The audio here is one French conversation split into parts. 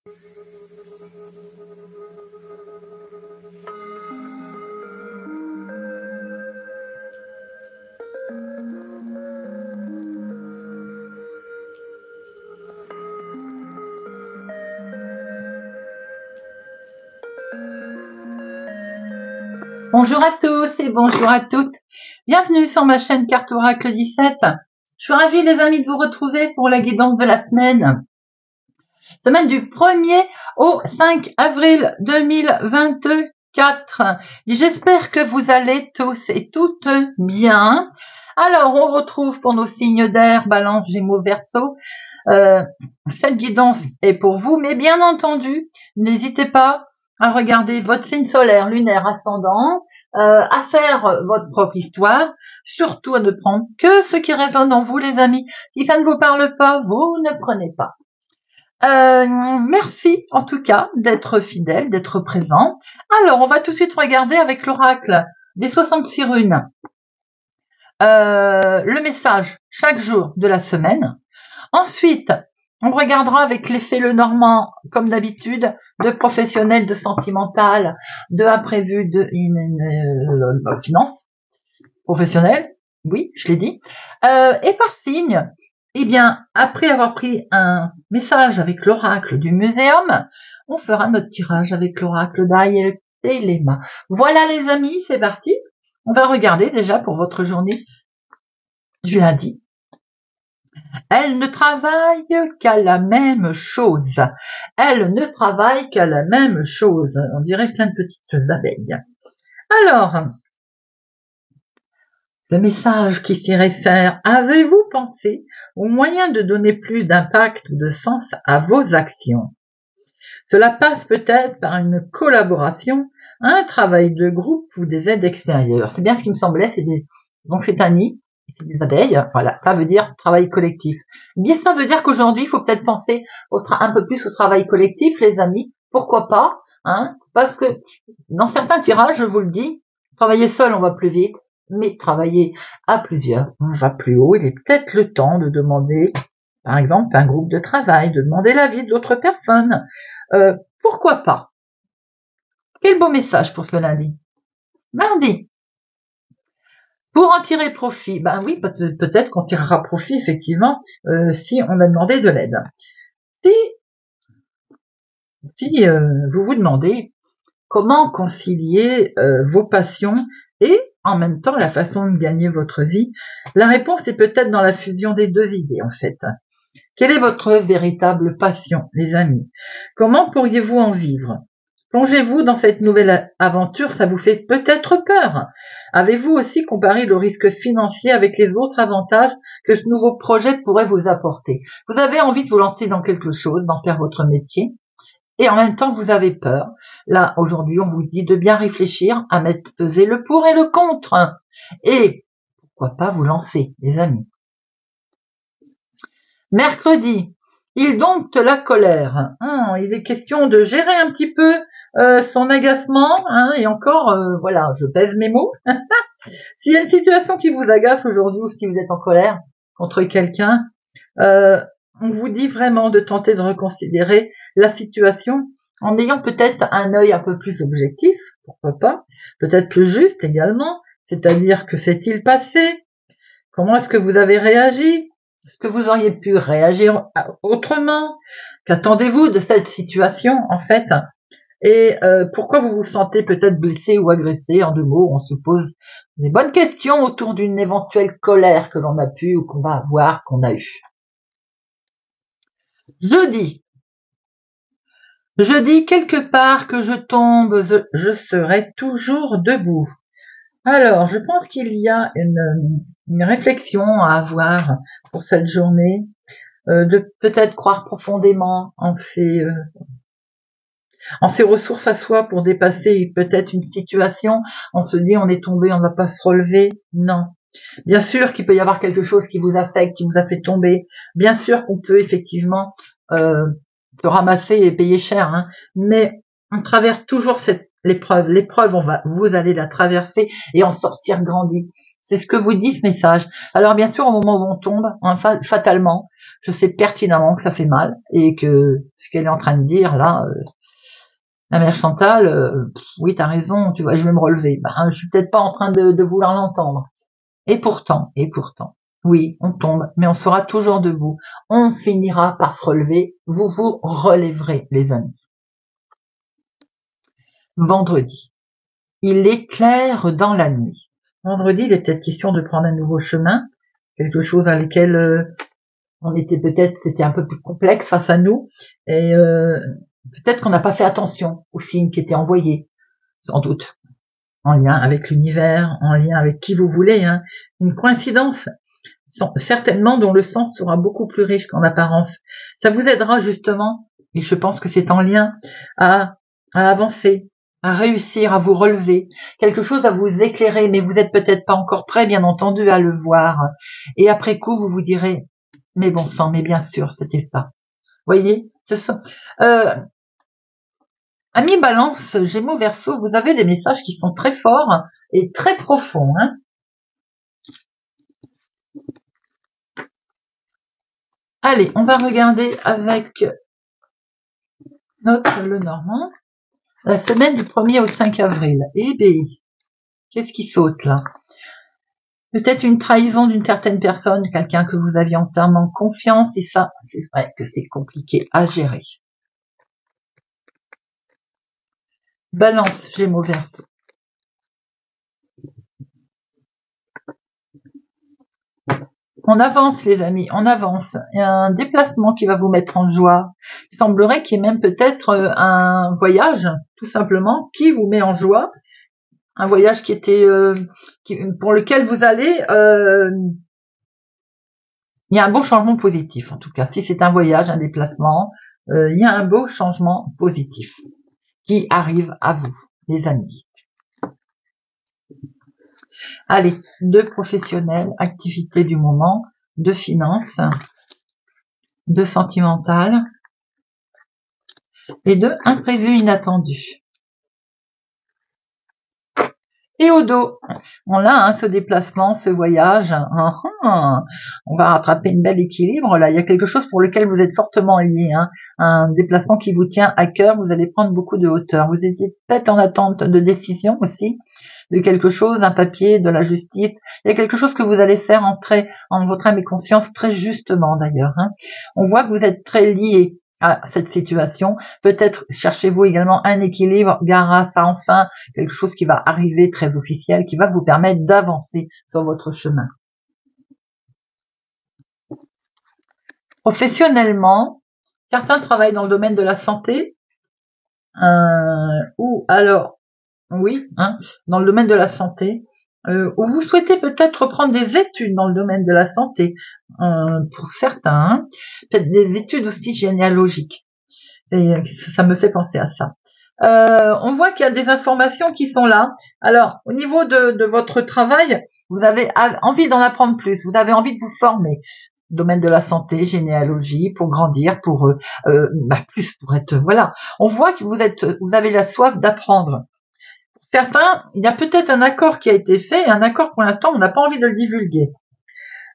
Bonjour à tous et bonjour à toutes. Bienvenue sur ma chaîne Carte Oracle 17. Je suis ravie les amis de vous retrouver pour la guidance de la semaine. Semaine du 1er au 5 avril 2024. J'espère que vous allez tous et toutes bien. Alors on retrouve pour nos signes d'air, Balance, Gémeaux, Verseau. Cette guidance est pour vous, mais bien entendu, n'hésitez pas à regarder votre signe solaire, lunaire, ascendant, à faire votre propre histoire, surtout à ne prendre que ce qui résonne en vous, les amis. Si ça ne vous parle pas, vous ne prenez pas. Merci en tout cas d'être fidèle, d'être présent. Alors, on va tout de suite regarder avec l'oracle des 66 runes le message chaque jour de la semaine. Ensuite, on regardera avec l'effet Lenormand, comme d'habitude, de professionnel, de sentimental, de imprévu, de finance, professionnel, oui, je l'ai dit. Et par signe, eh bien, après avoir pris un message avec l'oracle du muséum, on fera notre tirage avec l'oracle d'Aïe et le Téléma. Voilà les amis, c'est parti. On va regarder déjà pour votre journée du lundi. Elle ne travaille qu'à la même chose. Elle ne travaille qu'à la même chose. On dirait plein de petites abeilles. Alors, le message qui s'y réfère, avez-vous pensé au moyen de donner plus d'impact ou de sens à vos actions? Cela passe peut-être par une collaboration, un travail de groupe ou des aides extérieures. C'est bien ce qui me semblait, c'est des amphétanies, c'est des abeilles, voilà, ça veut dire travail collectif. Bien, ça veut dire qu'aujourd'hui, il faut peut-être penser un peu plus au travail collectif, les amis, pourquoi pas, hein, parce que dans certains tirages, je vous le dis, travailler seul, on va plus vite, mais travailler à plusieurs, on va plus haut. Il est peut-être le temps de demander, par exemple, un groupe de travail, de demander l'avis d'autres personnes. Pourquoi pas? Quel beau message pour ce lundi. Mardi. Pour en tirer profit, ben oui, peut-être qu'on tirera profit, effectivement, si on a demandé de l'aide. Si vous vous demandez comment concilier vos passions et en même temps la façon de gagner votre vie, la réponse est peut-être dans la fusion des deux idées, en fait. Quelle est votre véritable passion, les amis? Comment pourriez-vous en vivre? Plongez-vous dans cette nouvelle aventure, ça vous fait peut-être peur. Avez-vous aussi comparé le risque financier avec les autres avantages que ce nouveau projet pourrait vous apporter? Vous avez envie de vous lancer dans quelque chose, d'en faire votre métier, et en même temps vous avez peur. Là, aujourd'hui, on vous dit de bien réfléchir, à mettre peser le pour et le contre. Et pourquoi pas vous lancer, les amis? Mercredi, il dompte la colère. Il est question de gérer un petit peu son agacement. Et encore, voilà, je pèse mes mots. S'il y a une situation qui vous agace aujourd'hui ou si vous êtes en colère contre quelqu'un, on vous dit vraiment de tenter de reconsidérer la situation en ayant peut-être un œil un peu plus objectif, pourquoi pas, peut-être plus juste également, c'est-à-dire que s'est-il passé? Comment est-ce que vous avez réagi? Est-ce que vous auriez pu réagir autrement? Qu'attendez-vous de cette situation, en fait? Et pourquoi vous vous sentez peut-être blessé ou agressé? En 2 mots, on se pose des bonnes questions autour d'une éventuelle colère que l'on a pu ou qu'on va avoir, qu'on a eu. Jeudi, quelque part que je tombe, je serai toujours debout. Alors, je pense qu'il y a une réflexion à avoir pour cette journée, de peut-être croire profondément en ses ressources à soi pour dépasser peut-être une situation. On se dit on est tombé, on ne va pas se relever. Non. Bien sûr qu'il peut y avoir quelque chose qui vous affecte, qui vous a fait tomber. Bien sûr qu'on peut effectivement se ramasser et payer cher, mais on traverse toujours l'épreuve. L'épreuve, vous allez la traverser et en sortir grandi. C'est ce que vous dit ce message. Alors bien sûr, au moment où on tombe, enfin, fatalement, je sais pertinemment que ça fait mal et que ce qu'elle est en train de dire là, la mère Chantal, oui, t'as raison, tu vois, je vais me relever. Ben, je suis peut-être pas en train de vouloir l'entendre. Et pourtant, oui, on tombe, mais on sera toujours debout. On finira par se relever. Vous vous relèverez, les amis. Vendredi. Il éclaire dans la nuit. Vendredi, il est peut-être question de prendre un nouveau chemin, quelque chose à lequel on était peut-être, c'était un peu plus complexe face à nous, et peut-être qu'on n'a pas fait attention aux signes qui étaient envoyés, sans doute, en lien avec l'univers, en lien avec qui vous voulez, hein. Une coïncidence, certainement dont le sens sera beaucoup plus riche qu'en apparence. Ça vous aidera justement, et je pense que c'est en lien, à avancer, à réussir, à vous relever, quelque chose à vous éclairer, mais vous n'êtes peut-être pas encore prêt, bien entendu, à le voir. Et après coup, vous vous direz, mais bon sang, mais bien sûr, c'était ça. Voyez, ce sont, amis Balance, Gémeaux, Verseau, vous avez des messages qui sont très forts et très profonds, hein. Allez, on va regarder avec notre Lenormand la semaine du 1er au 5 avril. Eh bien, qu'est-ce qui saute là? Peut-être une trahison d'une certaine personne, quelqu'un que vous aviez entièrement confiance, et ça, c'est vrai que c'est compliqué à gérer. Balance, Gémeaux, Verseau. On avance, les amis, on avance. Il y a un déplacement qui va vous mettre en joie. Il semblerait qu'il y ait même peut-être un voyage, tout simplement, qui vous met en joie. Un voyage qui était, pour lequel vous allez. Il y a un beau changement positif, en tout cas. Si c'est un voyage, un déplacement, il y a un beau changement positif qui arrive à vous, les amis. Allez, de professionnels, activités du moment, de finances, de sentimental et de imprévu inattendu. Et au dos, on a ce déplacement, ce voyage, on va rattraper une belle équilibre là. Il y a quelque chose pour lequel vous êtes fortement lié, un déplacement qui vous tient à cœur. Vous allez prendre beaucoup de hauteur. Vous étiez peut-être en attente de décision aussi, de quelque chose, d'un papier, de la justice. Il y a quelque chose que vous allez faire entrer en votre âme et conscience très justement d'ailleurs. On voit que vous êtes très lié à cette situation. Peut-être cherchez-vous également un équilibre grâce à enfin quelque chose qui va arriver très officiel, qui va vous permettre d'avancer sur votre chemin. Professionnellement, certains travaillent dans le domaine de la santé, ou alors, oui, dans le domaine de la santé, ou vous souhaitez peut-être reprendre des études dans le domaine de la santé, pour certains, peut-être des études aussi généalogiques. Et ça me fait penser à ça. On voit qu'il y a des informations qui sont là. Alors, au niveau de votre travail, vous avez envie d'en apprendre plus, vous avez envie de vous former. Domaine de la santé, généalogie, pour grandir, pour plus pour être voilà. On voit que vous avez la soif d'apprendre. Pour certains, il y a peut-être un accord qui a été fait, un accord pour l'instant, on n'a pas envie de le divulguer.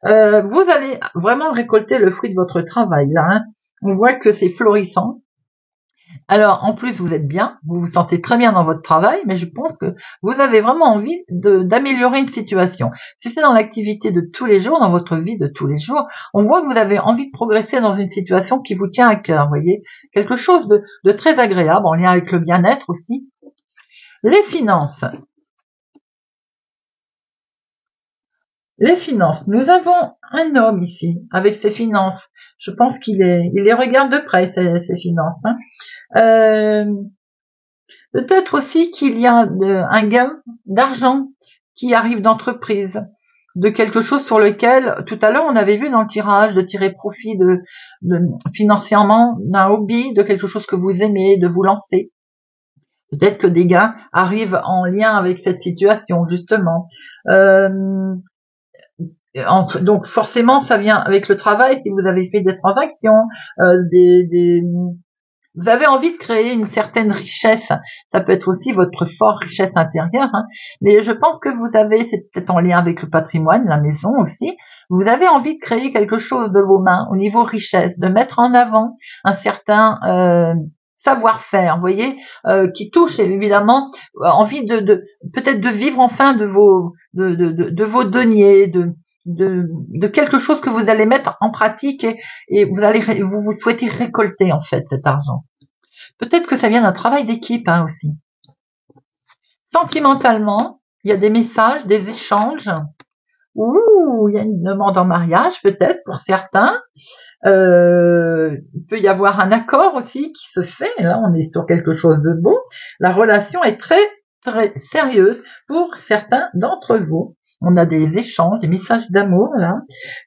Vous allez vraiment récolter le fruit de votre travail là. On voit que c'est florissant. Alors, en plus, vous êtes bien, vous vous sentez très bien dans votre travail, mais je pense que vous avez vraiment envie d'améliorer une situation. Si c'est dans l'activité de tous les jours, dans votre vie de tous les jours, on voit que vous avez envie de progresser dans une situation qui vous tient à cœur, vous voyez. Quelque chose de très agréable, en lien avec le bien-être aussi. Les finances. Les finances. Nous avons un homme ici, avec ses finances. Je pense qu'il les regarde de près, ses finances. Peut-être aussi qu'il y a un gain d'argent qui arrive d'entreprise, de quelque chose sur lequel, tout à l'heure, on avait vu dans le tirage, de tirer profit financièrement d'un hobby, de quelque chose que vous aimez, de vous lancer. Peut-être que des gains arrivent en lien avec cette situation, justement. Donc forcément, ça vient avec le travail, si vous avez fait des transactions, Vous avez envie de créer une certaine richesse. Ça peut être aussi votre forte richesse intérieure, hein. Mais je pense que vous avez, c'est peut-être en lien avec le patrimoine, la maison aussi, vous avez envie de créer quelque chose de vos mains au niveau richesse, de mettre en avant un certain savoir-faire, vous voyez, qui touche évidemment envie de peut-être de vivre enfin de vos deniers, de quelque chose que vous allez mettre en pratique et vous souhaitez récolter en fait cet argent. Peut-être que ça vient d'un travail d'équipe hein, aussi. Sentimentalement, il y a des messages, des échanges. Ouh, il y a une demande en mariage peut-être pour certains. Il peut y avoir un accord aussi qui se fait. Là, on est sur quelque chose de beau. La relation est très très sérieuse pour certains d'entre vous. On a des échanges, des messages d'amour là,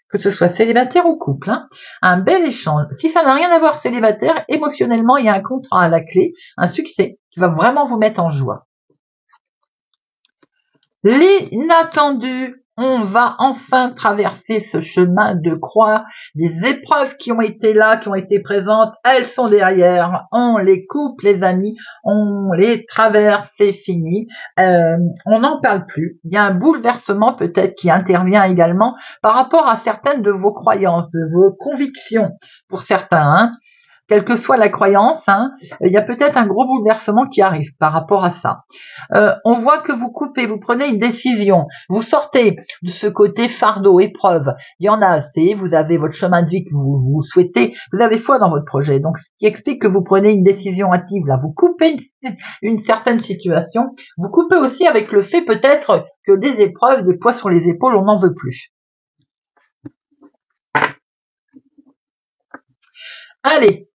que ce soit célibataire ou couple. Hein. Un bel échange. Si ça n'a rien à voir célibataire, émotionnellement, il y a un contrat à la clé, un succès qui va vraiment vous mettre en joie. L'inattendu, on va enfin traverser ce chemin de croix. Les épreuves qui ont été là, qui ont été présentes, elles sont derrière. On les coupe, les amis, on les traverse, c'est fini. On n'en parle plus. Il y a un bouleversement peut-être qui intervient également par rapport à certaines de vos croyances, de vos convictions pour certains. Hein. Quelle que soit la croyance, hein, il y a peut-être un gros bouleversement qui arrive par rapport à ça. On voit que vous coupez, vous prenez une décision, vous sortez de ce côté fardeau, épreuve. Il y en a assez, vous avez votre chemin de vie que vous souhaitez, vous avez foi dans votre projet. Donc, ce qui explique que vous prenez une décision active. Là, vous coupez une certaine situation. Vous coupez aussi avec le fait peut-être que des épreuves, des poids sur les épaules, on n'en veut plus. Allez.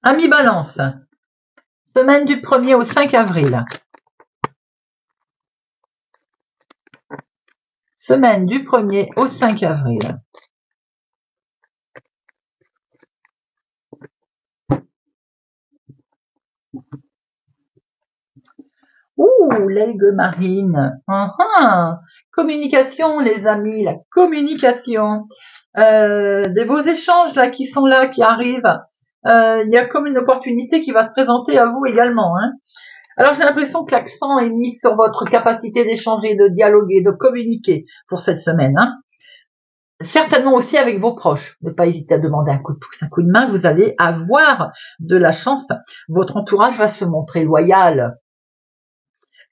Amis Balance, semaine du 1er au 5 avril. Semaine du 1er au 5 avril. Ouh, l'aigle marine. Communication, les amis, la communication. De vos échanges là qui sont là, qui arrivent. Il y a comme une opportunité qui va se présenter à vous également. Hein. Alors j'ai l'impression que l'accent est mis sur votre capacité d'échanger, de dialoguer, de communiquer pour cette semaine. Hein. Certainement aussi avec vos proches. Ne pas hésiter à demander un coup de pouce, un coup de main. Vous allez avoir de la chance. Votre entourage va se montrer loyal.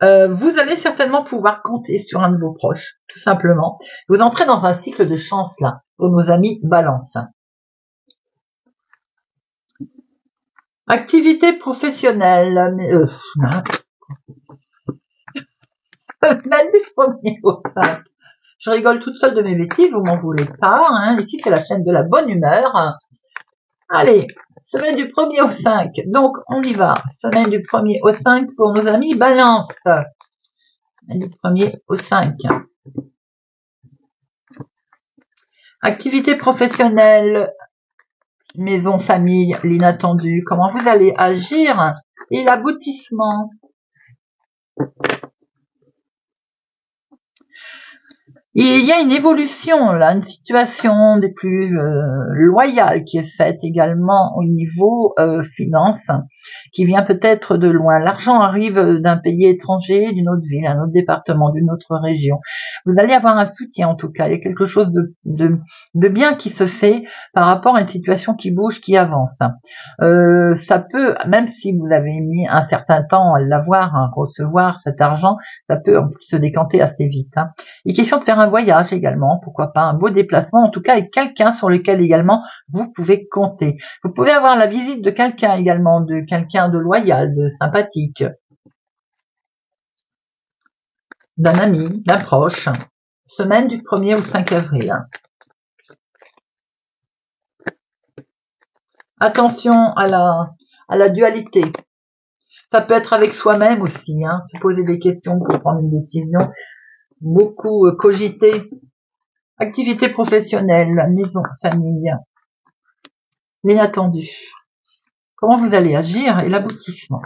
Vous allez certainement pouvoir compter sur un de vos proches, tout simplement. Vous entrez dans un cycle de chance là, pour nos amis Balance. Activité professionnelle. Semaine du 1er au 5. Je rigole toute seule de mes bêtises, vous m'en voulez pas. Hein. Ici, c'est la chaîne de la bonne humeur. Allez, semaine du 1er au 5. Donc, on y va. Semaine du 1er au 5 pour nos amis Balance. Semaine du 1er au 5. Activité professionnelle, maison, famille, l'inattendu. Comment vous allez agir et l'aboutissement. Il y a une évolution, là, une situation des plus loyales qui est faite également au niveau finance, qui vient peut-être de loin. L'argent arrive d'un pays étranger, d'une autre ville, d'un autre département, d'une autre région. Vous allez avoir un soutien en tout cas. Il y a quelque chose de bien qui se fait par rapport à une situation qui bouge, qui avance. Ça peut, même si vous avez mis un certain temps à l'avoir, à recevoir cet argent, ça peut en plus se décanter assez vite. Hein. Il est question de faire un voyage également, pourquoi pas un beau déplacement, en tout cas avec quelqu'un sur lequel également vous pouvez compter. Vous pouvez avoir la visite de quelqu'un également, de quelqu'un de loyal, de sympathique, d'un ami, d'un proche. Semaine du 1er au 5 avril. Attention à la dualité. Ça peut être avec soi-même aussi, hein, se poser des questions pour prendre une décision. Beaucoup cogiter. Activité professionnelle, maison, famille. L'inattendu. Comment vous allez agir et l'aboutissement.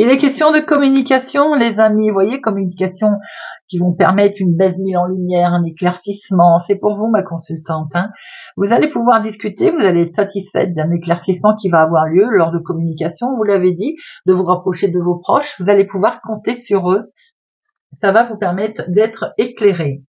Il est question de communication, les amis. Vous voyez, communication qui vont permettre une baisse mise en lumière, un éclaircissement. C'est pour vous, ma consultante. Hein. Vous allez pouvoir discuter, vous allez être satisfaite d'un éclaircissement qui va avoir lieu lors de communication. Vous l'avez dit, de vous rapprocher de vos proches. Vous allez pouvoir compter sur eux. Ça va vous permettre d'être éclairé.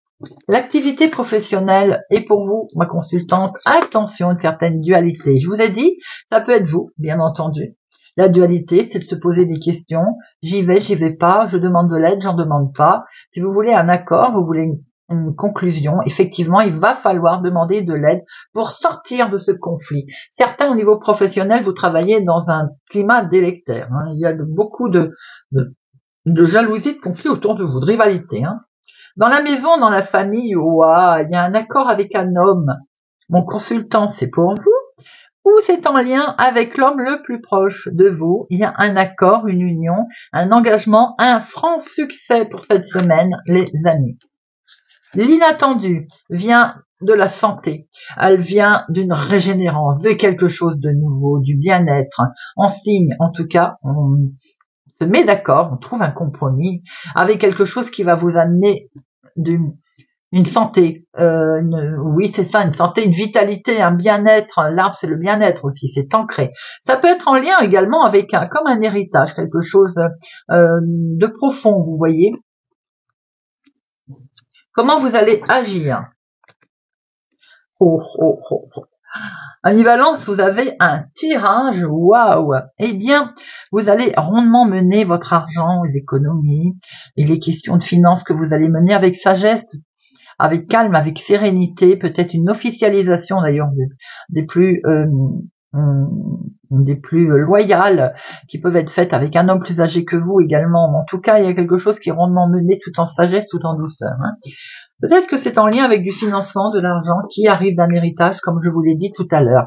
L'activité professionnelle est pour vous, ma consultante. Attention, une certaine dualité. Je vous ai dit, ça peut être vous, bien entendu. La dualité, c'est de se poser des questions. J'y vais pas, je demande de l'aide, j'en demande pas. Si vous voulez un accord, vous voulez une conclusion, effectivement, il va falloir demander de l'aide pour sortir de ce conflit. Certains, au niveau professionnel, vous travaillez dans un climat délétère. Hein. Il y a beaucoup de jalousie, de conflit autour de vous, de rivalité. Hein. Dans la maison, dans la famille, il y a un accord avec un homme. Mon consultant, c'est pour vous. Ou c'est en lien avec l'homme le plus proche de vous. Il y a un accord, une union, un engagement, un franc succès pour cette semaine, les amis. L'inattendu vient de la santé. Elle vient d'une régénérance, de quelque chose de nouveau, du bien-être. On signe, en tout cas, on se met d'accord, on trouve un compromis avec quelque chose qui va vous amener une santé, oui c'est ça, une santé, une vitalité, un bien-être. L'arbre c'est le bien-être aussi, c'est ancré. Ça peut être en lien également avec comme un héritage, quelque chose de profond, vous voyez. Comment vous allez agir? Ami Balance, vous avez un tirage, waouh! Eh bien, vous allez rondement mener votre argent, l'économie, et les questions de finances que vous allez mener avec sagesse, avec calme, avec sérénité, peut-être une officialisation d'ailleurs des plus loyales qui peuvent être faites avec un homme plus âgé que vous également. En tout cas, il y a quelque chose qui est rondement mené tout en sagesse, tout en douceur. Hein. Peut-être que c'est en lien avec du financement, de l'argent qui arrive d'un héritage, comme je vous l'ai dit tout à l'heure.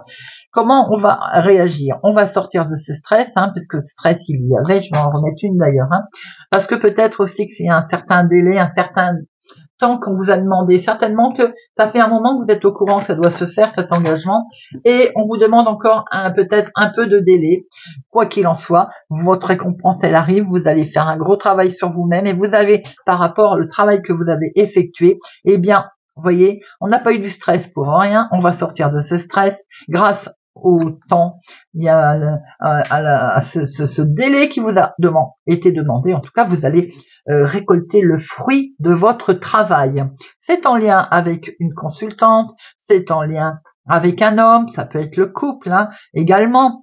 Comment on va réagir? On va sortir de ce stress, hein, puisque le stress il y avait, je vais en remettre une d'ailleurs, hein, parce que peut-être aussi que c'est un certain délai, un certain temps qu'on vous a demandé. Certainement que ça fait un moment que vous êtes au courant que ça doit se faire, cet engagement, et on vous demande encore peut-être un peu de délai. Quoi qu'il en soit, votre récompense, elle arrive, vous allez faire un gros travail sur vous-même, et vous avez, par rapport au travail que vous avez effectué, eh bien, vous voyez, on n'a pas eu du stress pour rien, on va sortir de ce stress grâce au temps, il y a ce délai qui vous a été demandé. En tout cas, vous allez récolter le fruit de votre travail. C'est en lien avec une consultante, c'est en lien avec un homme, ça peut être le couple hein, également.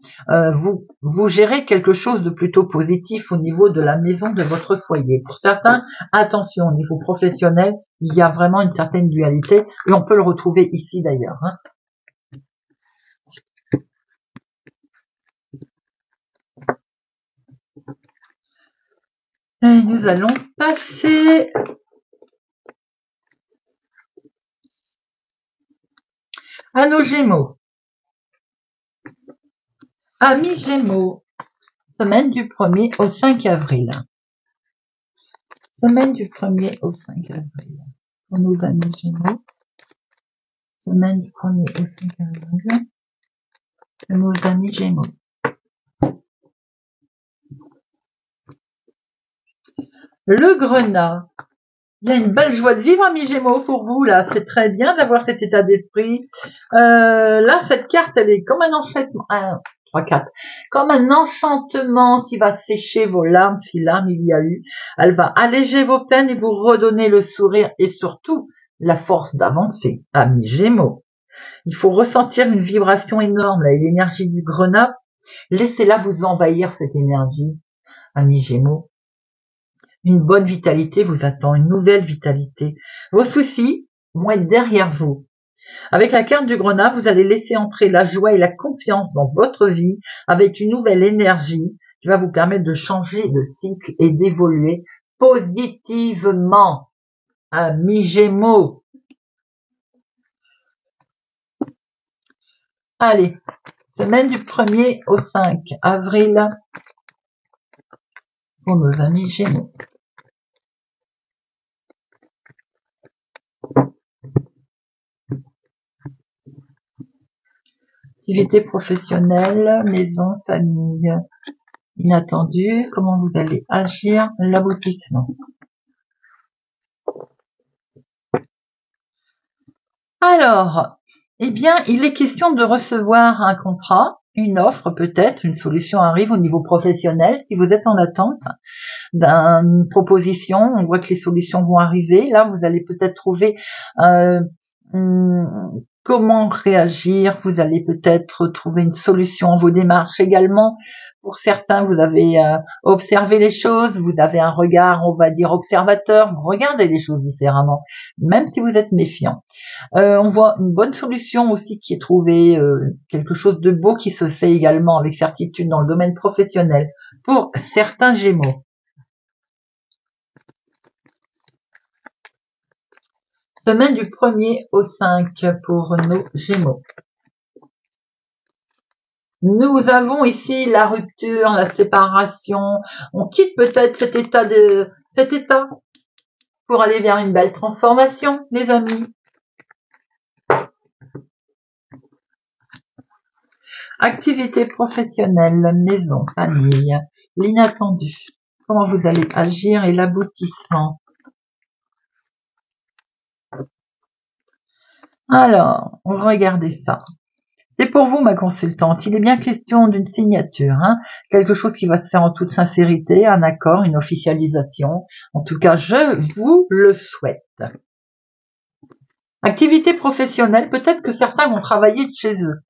Vous gérez quelque chose de plutôt positif au niveau de la maison de votre foyer. Pour certains, attention, au niveau professionnel, il y a vraiment une certaine dualité et on peut le retrouver ici d'ailleurs. Hein. Et nous allons passer à nos Gémeaux. Amis Gémeaux, semaine du 1er au 5 avril. Semaine du 1er au 5 avril. Pour nos amis Gémeaux. Semaine du 1er au 5 avril. Pour nos amis Gémeaux. Le Grenat. Il y a une belle joie de vivre, amis Gémeaux, pour vous, là. C'est très bien d'avoir cet état d'esprit. Là, cette carte, elle est comme un enchantement. 3, 4. Comme un enchantement qui va sécher vos larmes, si larmes il y a eu. Elle va alléger vos peines et vous redonner le sourire et surtout la force d'avancer, amis Gémeaux. Il faut ressentir une vibration énorme, là, et l'énergie du Grenat. Laissez-la vous envahir, cette énergie, amis Gémeaux. Une bonne vitalité vous attend, une nouvelle vitalité. Vos soucis vont être derrière vous. Avec la carte du Grenat, vous allez laisser entrer la joie et la confiance dans votre vie avec une nouvelle énergie qui va vous permettre de changer de cycle et d'évoluer positivement. Amis Gémeaux. Allez, semaine du 1er au 5 avril pour nos amis Gémeaux. Activité professionnelle, maison, famille. Inattendu, comment vous allez agir? L'aboutissement. Alors, eh bien, il est question de recevoir un contrat, une offre peut-être, une solution arrive au niveau professionnel si vous êtes en attente d'une proposition. On voit que les solutions vont arriver. Là, vous allez peut-être trouver comment réagir. Vous allez peut-être trouver une solution à vos démarches également. Pour certains, vous avez observé les choses, vous avez un regard, on va dire, observateur, vous regardez les choses différemment, même si vous êtes méfiant. On voit une bonne solution aussi qui est trouvée, quelque chose de beau qui se fait également avec certitude dans le domaine professionnel pour certains Gémeaux. Semaine du 1er au 5 pour nos Gémeaux. Nous avons ici la rupture, la séparation. On quitte peut-être cet état pour aller vers une belle transformation, les amis. Activité professionnelle, maison, famille, l'inattendu. Comment vous allez agir et l'aboutissement. Alors, regardez ça. C'est pour vous, ma consultante. Il est bien question d'une signature, quelque chose qui va se faire en toute sincérité, un accord, une officialisation. En tout cas, je vous le souhaite. Activité professionnelle, peut-être que certains vont travailler de chez eux.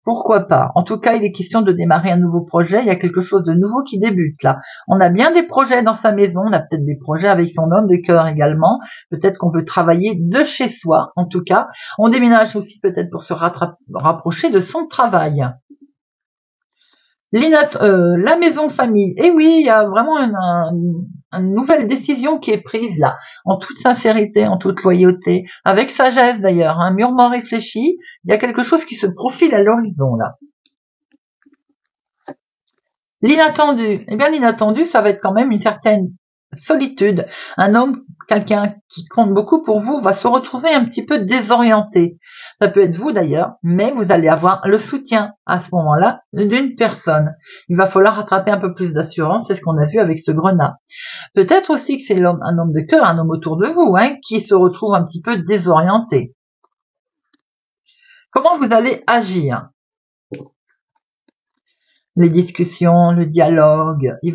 Pourquoi pas? En tout cas, il est question de démarrer un nouveau projet. Il y a quelque chose de nouveau qui débute là. On a bien des projets dans sa maison. On a peut-être des projets avec son homme de cœur également. Peut-être qu'on veut travailler de chez soi. En tout cas, on déménage aussi peut-être pour se rapprocher de son travail. La maison famille. Et oui, il y a vraiment une nouvelle décision qui est prise là, en toute sincérité, en toute loyauté, avec sagesse d'ailleurs, mûrement réfléchi. Il y a quelque chose qui se profile à l'horizon là. L'inattendu. Eh bien, l'inattendu, ça va être quand même une certaine solitude. Un homme, quelqu'un qui compte beaucoup pour vous, va se retrouver un petit peu désorienté. Ça peut être vous d'ailleurs, mais vous allez avoir le soutien à ce moment-là d'une personne. Il va falloir rattraper un peu plus d'assurance, c'est ce qu'on a vu avec ce grenat. Peut-être aussi que c'est un homme de cœur, un homme autour de vous, qui se retrouve un petit peu désorienté. Comment vous allez agir? Les discussions, le dialogue, il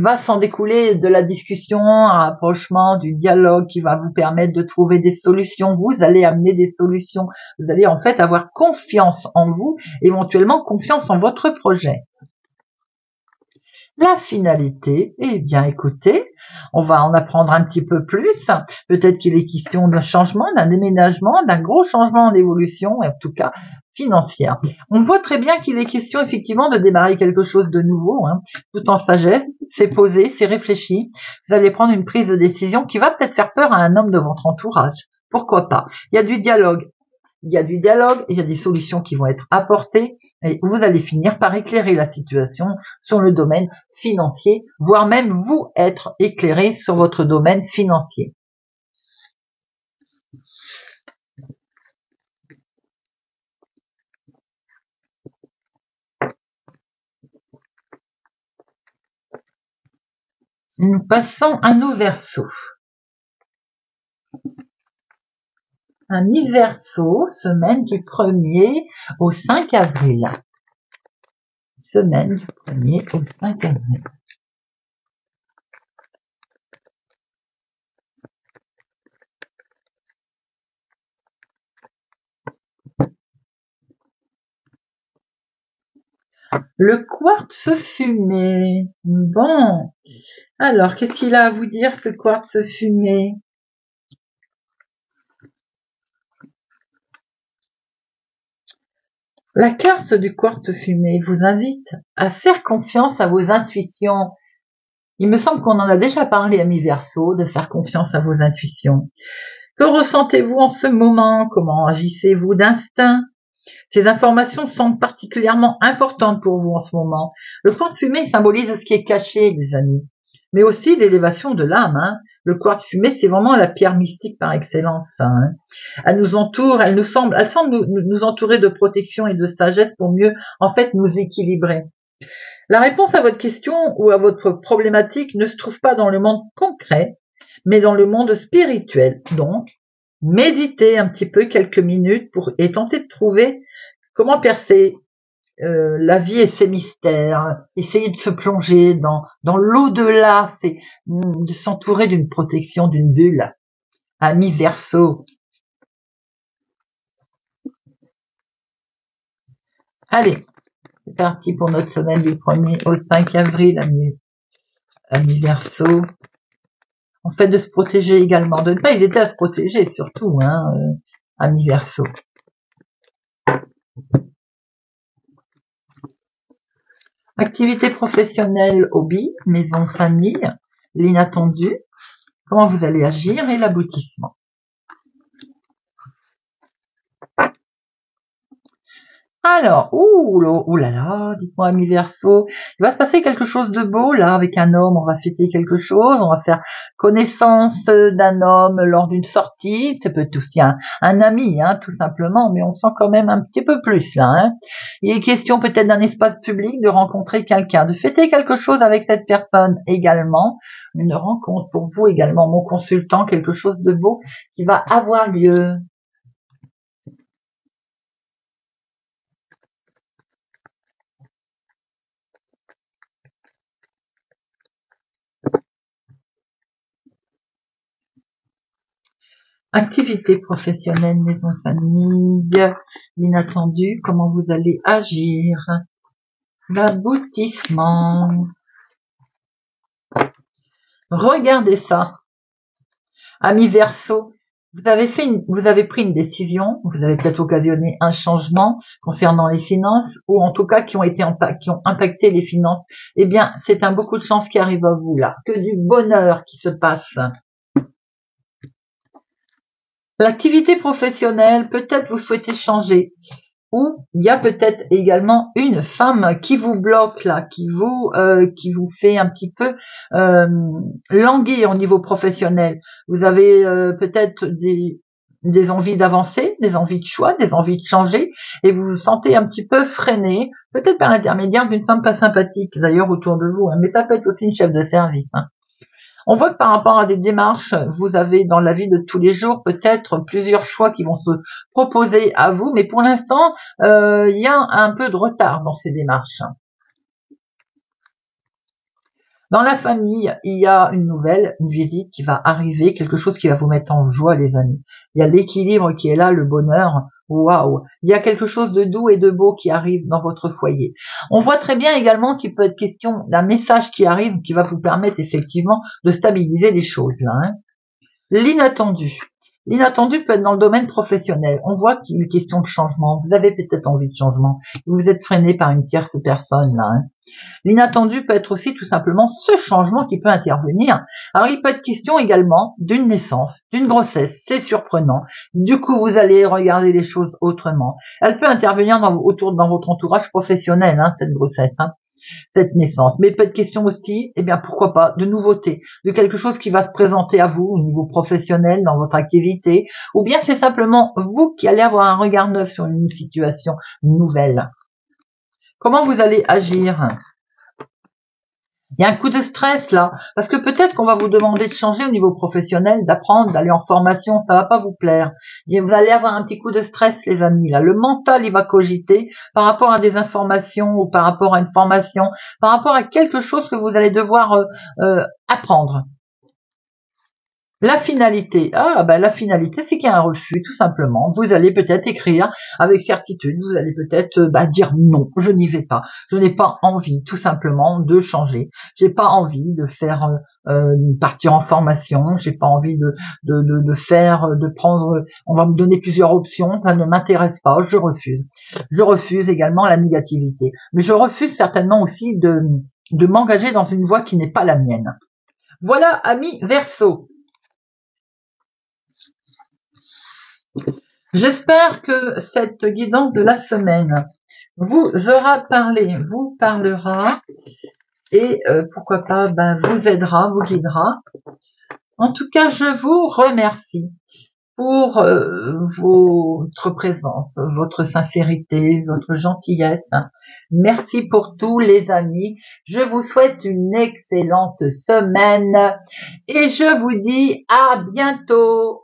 va s'en découler de la discussion, un rapprochement, du dialogue qui va vous permettre de trouver des solutions. Vous allez amener des solutions. Vous allez en fait avoir confiance en vous, éventuellement confiance en votre projet. La finalité, eh bien écoutez, on va en apprendre un petit peu plus. Peut-être qu'il est question d'un changement, d'un déménagement, d'un gros changement en évolution, en tout cas financière. On voit très bien qu'il est question effectivement de démarrer quelque chose de nouveau, tout en sagesse. C'est posé, c'est réfléchi. Vous allez prendre une prise de décision qui va peut-être faire peur à un homme de votre entourage. Pourquoi pas? Il y a du dialogue. Il y a des solutions qui vont être apportées et vous allez finir par éclairer la situation sur le domaine financier, voire même vous être éclairé sur votre domaine financier. Nous passons à nos Verseaux. Un mi-Verseau, semaine du 1er au 5 avril. Semaine du 1er au 5 avril. Le quartz fumé. Bon. Alors, qu'est-ce qu'il a à vous dire, ce quartz fumé? La carte du quartz fumé vous invite à faire confiance à vos intuitions. Il me semble qu'on en a déjà parlé à mi-Verseau, de faire confiance à vos intuitions. Que ressentez-vous en ce moment? Comment agissez-vous d'instinct? Ces informations sont particulièrement importantes pour vous en ce moment. Le quartz fumé symbolise ce qui est caché, les amis. mais aussi l'élévation de l'âme. Hein. Le quartz fumé, c'est vraiment la pierre mystique par excellence. Hein. Elle nous entoure, elle semble nous entourer de protection et de sagesse pour mieux, en fait, nous équilibrer. La réponse à votre question ou à votre problématique ne se trouve pas dans le monde concret, mais dans le monde spirituel. Donc, méditez un petit peu quelques minutes et tenter de trouver comment percer la vie et ses mystères, essayer de se plonger dans l'au-delà, c'est de s'entourer d'une protection, d'une bulle. Ami Verseau. Allez, c'est parti pour notre semaine du 1er au 5 avril, ami Verseau. En fait, de se protéger également, de ne pas hésiter à se protéger, surtout, hein, ami Verseau. Activité professionnelle, hobby, maison, famille, l'inattendu, comment vous allez agir et l'aboutissement. Alors, ouh là là, dites-moi ami Verseau, il va se passer quelque chose de beau là avec un homme, on va fêter quelque chose, on va faire connaissance d'un homme lors d'une sortie, ça peut être aussi un ami, hein, tout simplement, mais on sent quand même un petit peu plus là. Hein. Il est question peut-être d'un espace public, de rencontrer quelqu'un, de fêter quelque chose avec cette personne également, une rencontre pour vous également, mon consultant, quelque chose de beau qui va avoir lieu. Activité professionnelle, maison, famille, l'inattendu, comment vous allez agir, l'aboutissement. Regardez ça, ami Verseau, vous avez pris une décision, vous avez peut-être occasionné un changement concernant les finances, ou en tout cas qui ont impacté les finances. Eh bien, c'est un beaucoup de chance qui arrive à vous là, que du bonheur qui se passe. L'activité professionnelle, peut-être vous souhaitez changer, ou il y a peut-être également une femme qui vous bloque là, qui vous fait un petit peu languir au niveau professionnel. Vous avez peut-être des envies d'avancer, des envies de choix, des envies de changer, et vous vous sentez un petit peu freiné, peut-être par l'intermédiaire d'une femme pas sympathique d'ailleurs autour de vous, hein, mais ça peut être aussi une chef de service. Hein. On voit que par rapport à des démarches, vous avez dans la vie de tous les jours peut-être plusieurs choix qui vont se proposer à vous, mais pour l'instant, il y a un peu de retard dans ces démarches. Dans la famille, il y a une visite qui va arriver, quelque chose qui va vous mettre en joie, les amis. Il y a l'équilibre qui est là, le bonheur. Waouh! Il y a quelque chose de doux et de beau qui arrive dans votre foyer. On voit très bien également qu'il peut être question d'un message qui arrive qui va vous permettre effectivement de stabiliser les choses là. Hein. L'inattendu. L'inattendu peut être dans le domaine professionnel. On voit qu'il y a une question de changement. Vous avez peut-être envie de changement. Vous êtes freiné par une tierce personne là. Hein. L'inattendu peut être aussi tout simplement ce changement qui peut intervenir. Alors il peut être question également d'une naissance, d'une grossesse, c'est surprenant. Du coup vous allez regarder les choses autrement. Elle peut intervenir dans votre entourage professionnel, hein, cette grossesse, hein, cette naissance. Mais il peut être question aussi, eh bien pourquoi pas, de nouveautés, de quelque chose qui va se présenter à vous au niveau professionnel, dans votre activité, ou bien c'est simplement vous qui allez avoir un regard neuf sur une situation nouvelle. Comment vous allez agir? Il y a un coup de stress là, parce que peut-être qu'on va vous demander de changer au niveau professionnel, d'apprendre, d'aller en formation, ça va pas vous plaire. Et vous allez avoir un petit coup de stress, les amis. Là, le mental, il va cogiter par rapport à des informations ou par rapport à une formation, par rapport à quelque chose que vous allez devoir apprendre. La finalité, la finalité, c'est qu'il y a un refus, tout simplement. Vous allez peut-être écrire avec certitude, vous allez peut-être dire non, je n'y vais pas. Je n'ai pas envie, tout simplement, de changer. J'ai pas envie de faire partir en formation. J'ai pas envie de prendre. On va me donner plusieurs options, ça ne m'intéresse pas. Je refuse. Je refuse également la négativité, mais je refuse certainement aussi de m'engager dans une voie qui n'est pas la mienne. Voilà, amis Verseau. J'espère que cette guidance de la semaine vous parlera et pourquoi pas vous aidera, vous guidera. En tout cas, je vous remercie pour votre présence, votre sincérité, votre gentillesse. Merci pour tous les amis. Je vous souhaite une excellente semaine et je vous dis à bientôt.